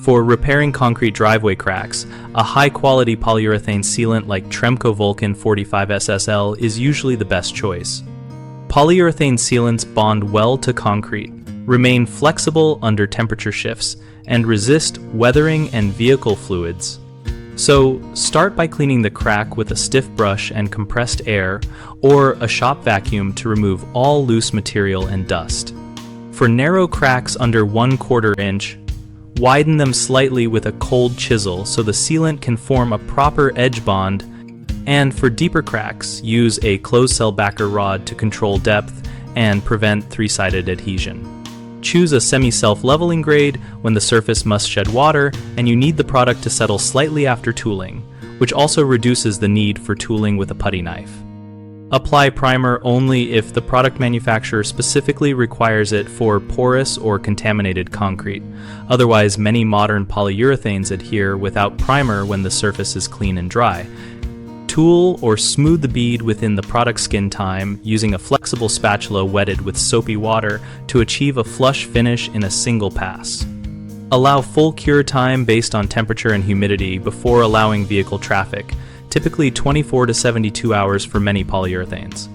For repairing concrete driveway cracks, a high-quality polyurethane sealant like Tremco Vulcan 45 SSL is usually the best choice. Polyurethane sealants bond well to concrete, remain flexible under temperature shifts, and resist weathering and vehicle fluids. So, start by cleaning the crack with a stiff brush and compressed air, or a shop vacuum to remove all loose material and dust. For narrow cracks under 1/4 inch, widen them slightly with a cold chisel so the sealant can form a proper edge bond, and for deeper cracks, use a closed-cell backer rod to control depth and prevent three-sided adhesion. Choose a semi-self-leveling grade when the surface must shed water and you need the product to settle slightly after tooling, which also reduces the need for tooling with a putty knife. Apply primer only if the product manufacturer specifically requires it for porous or contaminated concrete. Otherwise, many modern polyurethanes adhere without primer when the surface is clean and dry. Tool or smooth the bead within the product skin time using a flexible spatula wetted with soapy water to achieve a flush finish in a single pass. Allow full cure time based on temperature and humidity before allowing vehicle traffic, typically 24 to 72 hours for many polyurethanes.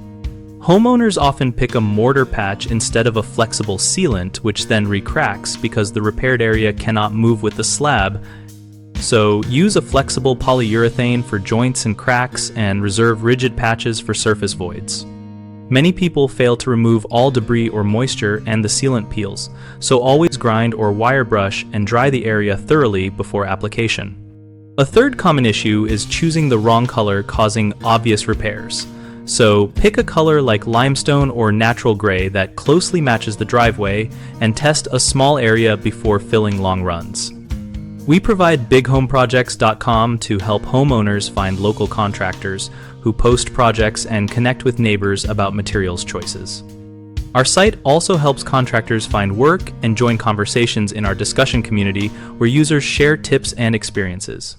Homeowners often pick a mortar patch instead of a flexible sealant, which then recracks because the repaired area cannot move with the slab. So use a flexible polyurethane for joints and cracks and reserve rigid patches for surface voids. Many people fail to remove all debris or moisture and the sealant peels, so always grind or wire brush and dry the area thoroughly before application. A third common issue is choosing the wrong color, causing obvious repairs. So pick a color like limestone or natural gray that closely matches the driveway and test a small area before filling long runs. We provide bighomeprojects.com to help homeowners find local contractors who post projects and connect with neighbors about materials choices. Our site also helps contractors find work and join conversations in our discussion community where users share tips and experiences.